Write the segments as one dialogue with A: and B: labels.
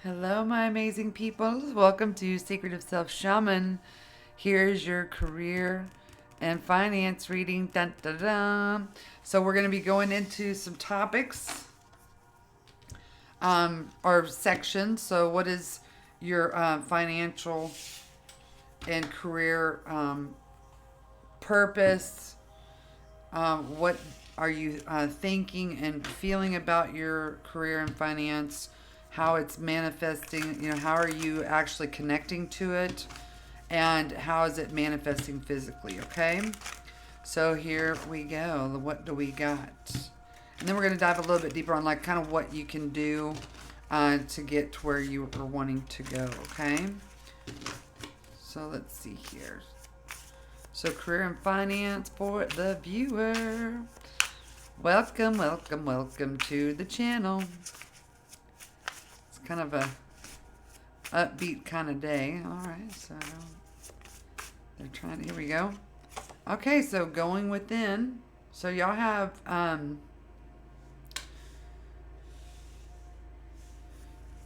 A: Hello, my amazing people. Welcome to Secret of Self Shaman. Here's your career and finance reading. Dun, dun, dun. So, we're going to be going into some topics or sections. So, what is your financial and career purpose? What are you thinking and feeling about your career and finance? How it's manifesting? How are you actually connecting to it? And how is it manifesting physically? Okay. So here we go. What do we got? And then we're going to dive a little bit deeper on like kind of what you can do to get to where you are wanting to go. Okay. So let's see here. So career and finance for the viewer. Welcome, welcome, welcome to the channel. It's kind of a upbeat kind of day. All right, so they're trying. Here we go. Okay, so going within. So y'all have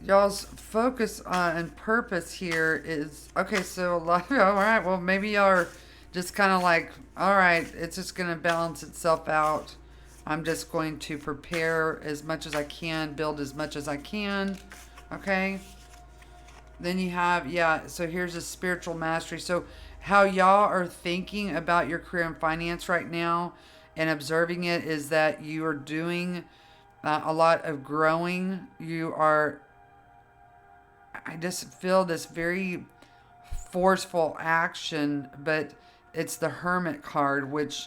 A: y'all's focus and purpose here is okay. So a lot. All right. Well, maybe y'all are just kind of like, all right, it's just going to balance itself out. I'm just going to prepare as much as I can, build as much as I can. Okay. Then you have, yeah, so here's a spiritual mastery. So how y'all are thinking about your career and finance right now and observing it is that you are doing a lot of growing. I just feel this very forceful action, but it's the Hermit card, which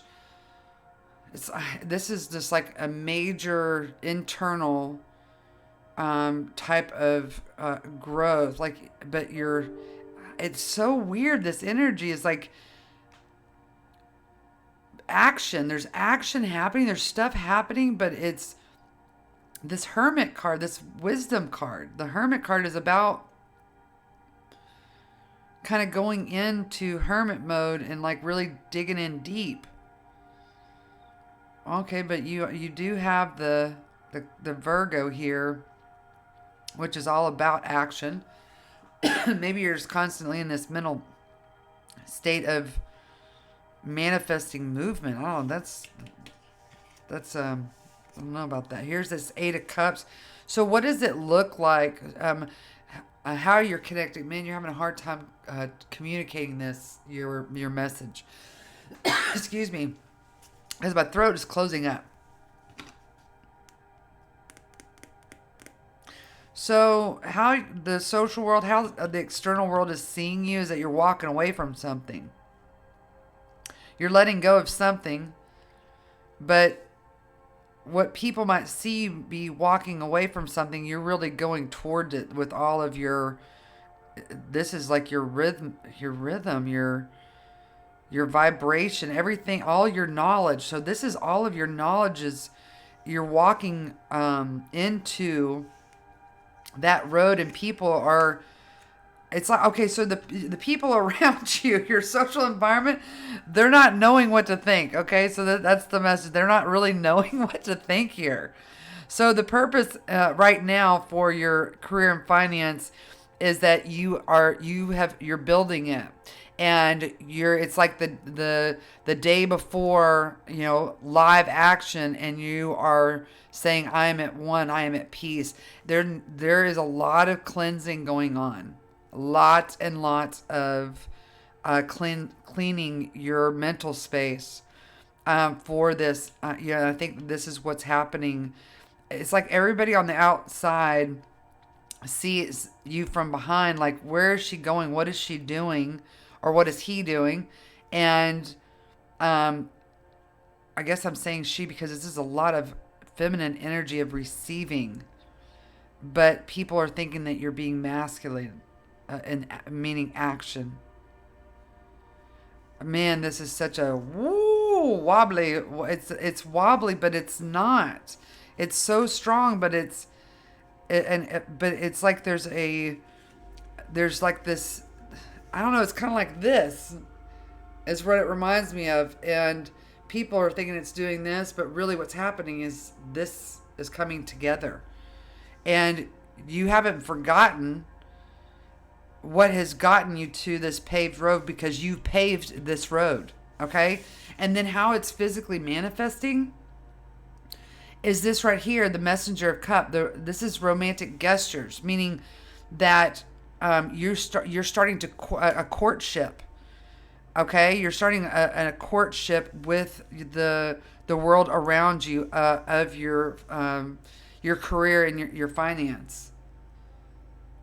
A: this is just like a major internal type of growth. Like, but it's so weird. This energy is like action. There's action happening. There's stuff happening, but it's this Hermit card, this wisdom card. The Hermit card is about kind of going into hermit mode and like really digging in deep. Okay, but you do have the Virgo here, which is all about action. Maybe you're just constantly in this mental state of manifesting movement. Oh, that's I don't know about that. Here's this Eight of Cups. So what does it look like? How you're connecting? Man, you're having a hard time communicating your message. Excuse me, because my throat is closing up. So how the social world, how the external world is seeing you is that you're walking away from something. You're letting go of something, but what people might see you be walking away from something, you're really going towards it with all of this is like your rhythm, your vibration, everything, all your knowledge. So this is all of your knowledge is you're walking into that road, and people are, it's like, okay, so the people around you, your social environment, they're not knowing what to think. Okay, so that's the message. They're not really knowing what to think here. So the purpose right now for your career and finance is that you're building it, and it's like the day before, live action, and you are saying, I am at one, I am at peace. There is a lot of cleansing going on, lots and lots of cleaning your mental space for this. I think this is what's happening. It's like everybody on the outside sees you from behind, like, where is she going? What is she doing? Or what is he doing? And I guess I'm saying she because this is a lot of feminine energy of receiving. But people are thinking that you're being masculine, and meaning action. Man, this is such a wobbly. It's wobbly, but it's not. It's so strong, but but it's like there's like this. I don't know. It's kind of like this. Is what it reminds me of, and people are thinking it's doing this, but really what's happening is this is coming together, and you haven't forgotten what has gotten you to this paved road because you paved this road. Okay? And then how it's physically manifesting is this right here, the messenger of cup. This is romantic gestures, meaning that you're starting to a courtship. Okay, you're starting a courtship with the world around you of your career and your finance.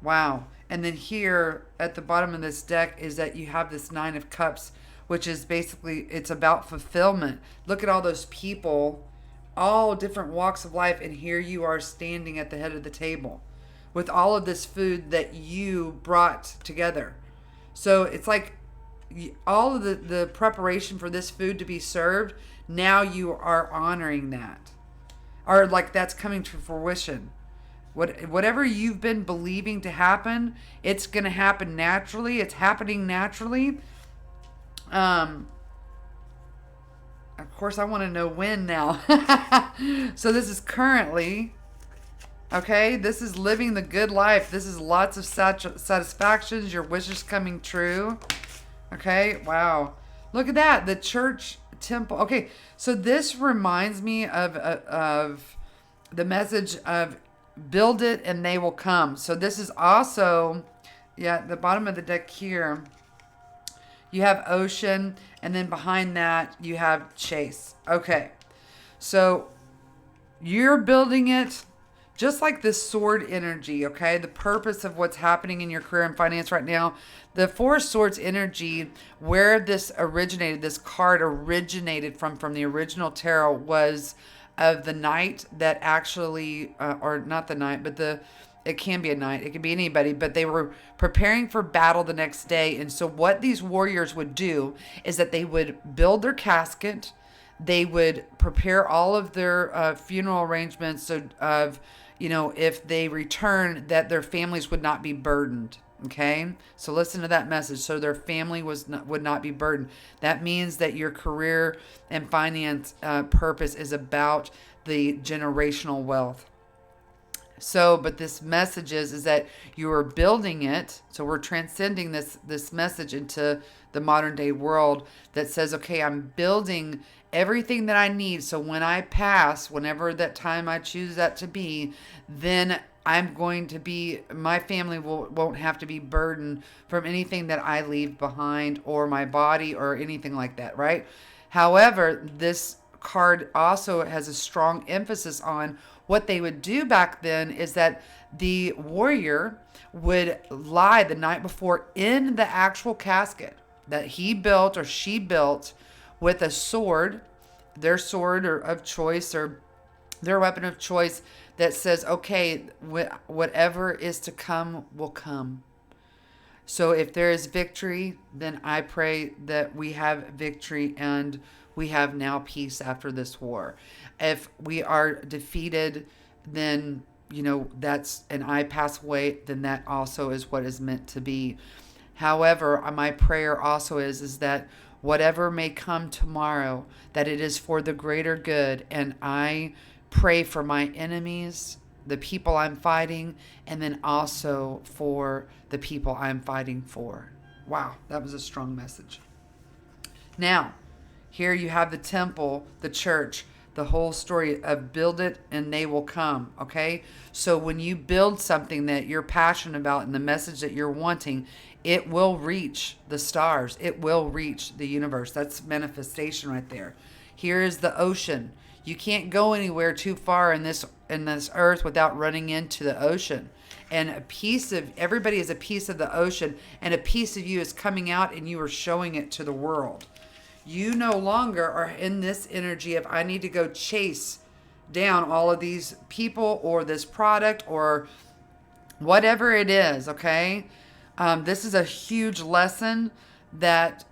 A: Wow. And then here at the bottom of this deck is that you have this Nine of Cups, which is basically, it's about fulfillment. Look at all those people, all different walks of life, and here you are standing at the head of the table with all of this food that you brought together. So it's like all of the preparation for this food to be served, now you are honoring that. Or like that's coming to fruition. Whatever you've been believing to happen, it's going to happen naturally. It's happening naturally. Of course, I want to know when now. So this is currently, okay? This is living the good life. This is lots of satisfactions, your wishes coming true. Okay, wow. Look at that, the church temple. Okay, so this reminds me of the message of build it and they will come. So this is also, yeah, the bottom of the deck here, you have ocean, and then behind that you have chase. Okay, so you're building it just like this sword energy, okay? The purpose of what's happening in your career and finance right now, the Four of Swords energy, where this originated, this card originated from the original tarot, was of the knight that actually, or not the knight, but it can be a knight, it can be anybody, but they were preparing for battle the next day. And so what these warriors would do is that they would build their casket, they would prepare all of their funeral arrangements so of, if they return, that their families would not be burdened. Okay, so listen to that message. So their family would not be burdened. That means that your career and finance purpose is about the generational wealth. So, but this message is that you are building it. So we're transcending this message into the modern day world that says, okay, I'm building everything that I need. So when I pass, whenever that time I choose that to be, then I'm going to be, my family won't have to be burdened from anything that I leave behind, or my body, or anything like that, right? However, this card also has a strong emphasis on what they would do back then is that the warrior would lie the night before in the actual casket that he built or she built with a sword, their sword or of choice, or their weapon of choice, that says, okay, whatever is to come will come. So if there is victory, then I pray that we have victory and we have now peace after this war. If we are defeated, then, that's, and I pass away, then that also is what is meant to be. However, my prayer also is that whatever may come tomorrow, that it is for the greater good. And I pray for my enemies, the people I'm fighting, and then also for the people I'm fighting for. Wow, that was a strong message. Now, here you have the temple, the church, the whole story of build it and they will come, okay? So when you build something that you're passionate about and the message that you're wanting, it will reach the stars. It will reach the universe. That's manifestation right there. Here is the ocean. You can't go anywhere too far in this earth without running into the ocean. And a piece of everybody is a piece of the ocean, and a piece of you is coming out and you are showing it to the world. You no longer are in this energy of I need to go chase down all of these people or this product or whatever it is, okay? This is a huge lesson that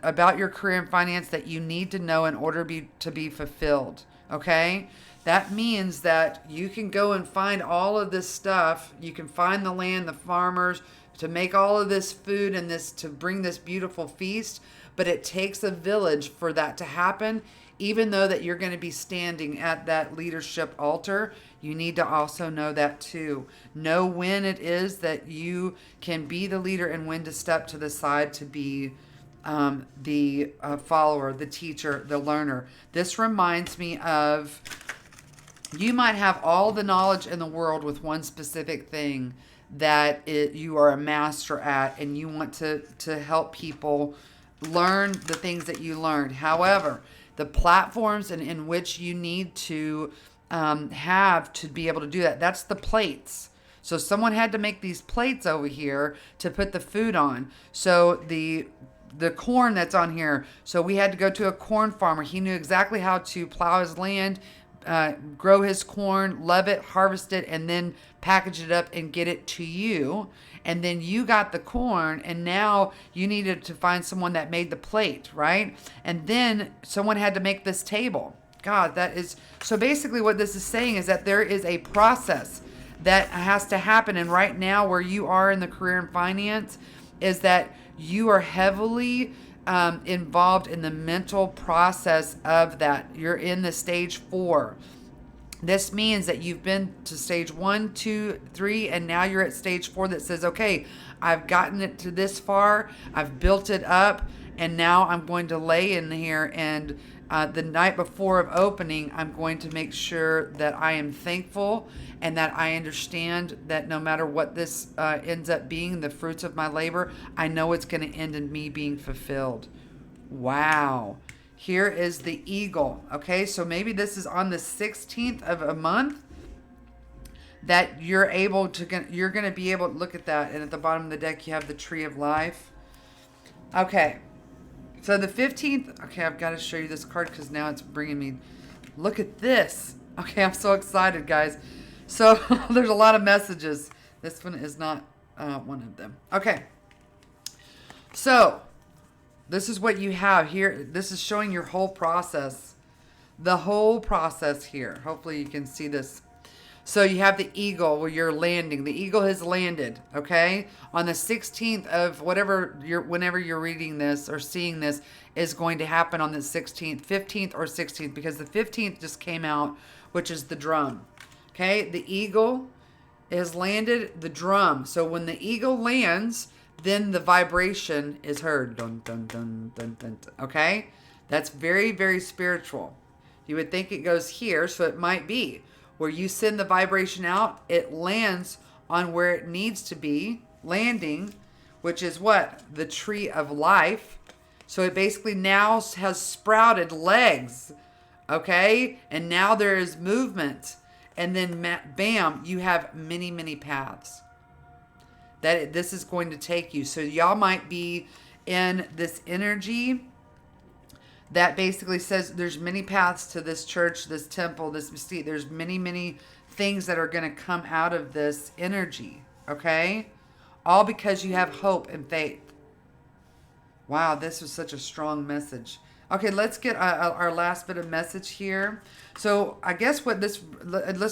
A: about your career and finance that you need to know in order to be fulfilled, okay? That means that you can go and find all of this stuff. You can find the land, the farmers, to make all of this food and this to bring this beautiful feast. but it takes a village for that to happen. Even though that you're going to be standing at that leadership altar, you need to also know that too. Know when it is that you can be the leader and when to step to the side to be the follower, the teacher, the learner. This reminds me of, you might have all the knowledge in the world with one specific thing that you are a master at, and you want to help people learn the things that you learned. However, the platforms in which you need to have to be able to do that, that's the plates. So someone had to make these plates over here to put the food on. So the corn that's on here, so we had to go to a corn farmer. He knew exactly how to plow his land, grow his corn, love it, harvest it, and then package it up and get it to you. And then you got the corn, and now you needed to find someone that made the plate, right? And then someone had to make this table. God, that is, so basically what this is saying is that there is a process that has to happen. And right now where you are in the career and finance is that you are heavily involved in the mental process of that. You're in the stage 4. This means that you've been to stage 1, 2, 3, and now you're at stage 4 that says, okay, I've gotten it to this far, I've built it up, and now I'm going to lay in here, and the night before of opening, I'm going to make sure that I am thankful and that I understand that no matter what this ends up being, the fruits of my labor, I know it's going to end in me being fulfilled. Wow. Here is the eagle. Okay, so maybe this is on the 16th of a month that you're able to, you're going to be able to look at that. And at the bottom of the deck, you have the tree of life. Okay. So the 15th, okay, I've got to show you this card because now it's bringing me, look at this. Okay, I'm so excited, guys. So there's a lot of messages. This one is not one of them. Okay. So this is what you have here. This is showing your whole process. The whole process here. Hopefully you can see this. So you have the eagle where you're landing. The eagle has landed, okay? On the 16th of whatever whenever you're reading this or seeing this is going to happen on the 16th, 15th or 16th, because the 15th just came out, which is the drum. Okay? The eagle has landed, the drum. So when the eagle lands, then the vibration is heard. Dun, dun, dun, dun, dun, dun. Okay? That's very, very spiritual. You would think it goes here, so it might be. Where you send the vibration out, it lands on where it needs to be, landing, which is what? The tree of life. So it basically now has sprouted legs, okay? And now there is movement. And then, bam, you have many, many paths that this is going to take you. So y'all might be in this energy that basically says there's many paths to this church, this temple, this mystique. There's many, many things that are going to come out of this energy, okay? All because you have hope and faith. Wow, this was such a strong message. Okay, let's get our last bit of message here. So I guess let's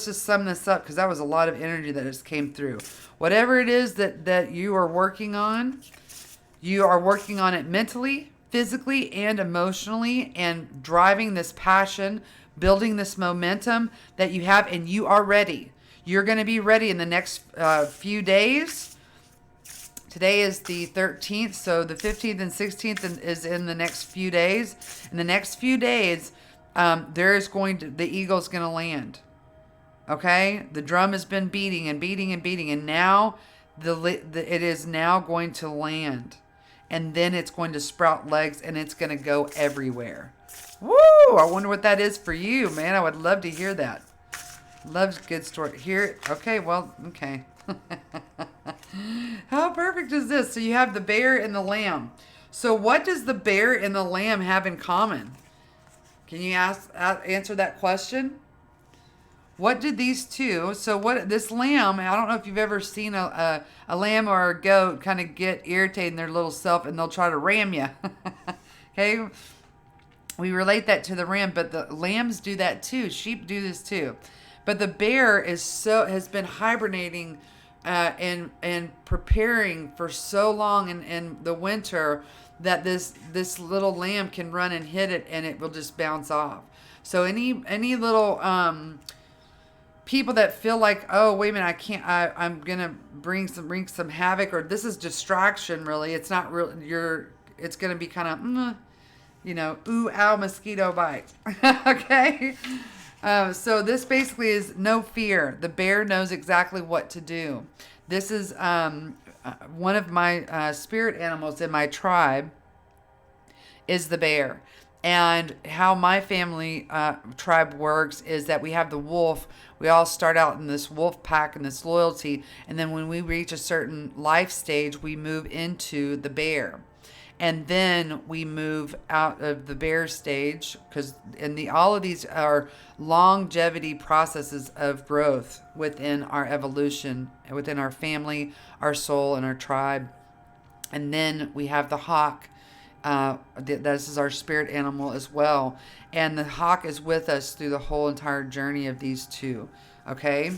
A: just sum this up because that was a lot of energy that just came through. Whatever it is that you are working on it mentally, physically and emotionally, and driving this passion, building this momentum that you have, and you are ready. You're going to be ready in the next few days. Today is the 13th, so the 15th and 16th is in the next few days. In the next few days, the eagle's going to land. Okay? The drum has been beating and beating and beating, and now it is now going to land. And then it's going to sprout legs, and it's going to go everywhere. Woo! I wonder what that is for you, man. I would love to hear that. Loves good story. Here, okay, well, okay. How perfect is this? So you have the bear and the lamb. So what does the bear and the lamb have in common? Can you answer that question? What did these two, so what this lamb, I don't know if you've ever seen a lamb or a goat kind of get irritated in their little self and they'll try to ram you. Okay? We relate that to the ram, but the lambs do that too. Sheep do this too. But the bear has been hibernating and preparing for so long in the winter that this little lamb can run and hit it and it will just bounce off. So any little people that feel like, oh wait a minute, I can't, I'm gonna bring some havoc, or this is distraction. Really, it's not real. It's gonna be kind of ooh, ow, mosquito bite. Okay. So this basically is no fear. The bear knows exactly what to do. This is one of my spirit animals in my tribe is the bear. And how my family tribe works is that we have the wolf. We all start out in this wolf pack and this loyalty. And then when we reach a certain life stage, we move into the bear. And then we move out of the bear stage, because all of these are longevity processes of growth within our evolution, within our family, our soul, and our tribe. And then we have the hawk. This is our spirit animal as well. And the hawk is with us through the whole entire journey of these two. Okay?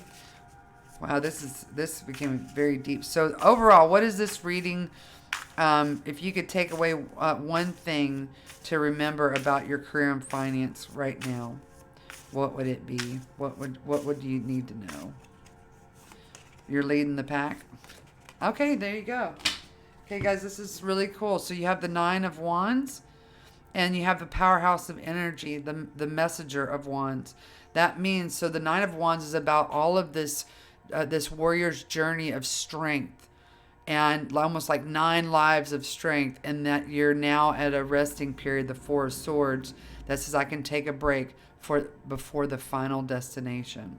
A: Wow, this became very deep. So overall, what is this reading? If you could take away one thing to remember about your career and finance right now, what would it be? What would you need to know? You're leading the pack. Okay, there you go. Okay, guys, this is really cool. So you have the 9 of Wands, and you have the powerhouse of energy, the messenger of Wands. That means, so the 9 of Wands is about all of this warrior's journey of strength, and almost like 9 lives of strength, and that you're now at a resting period, the 4 of Swords, that says I can take a break before the final destination.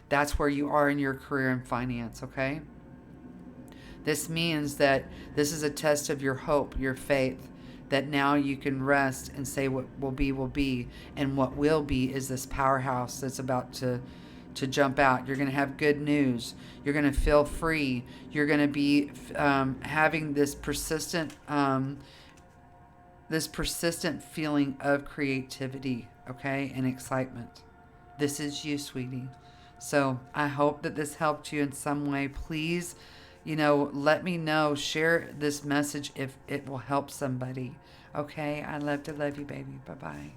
A: That's where you are in your career and finance, okay? This means that this is a test of your hope, your faith, that now you can rest and say what will be, and what will be is this powerhouse that's about to jump out. You're going to have good news. You're going to feel free. You're going to be having this persistent feeling of creativity, okay, and excitement. This is you, sweetie. So I hope that this helped you in some way. Please, let me know. Share this message if it will help somebody. Okay? I love to love you, baby. Bye-bye.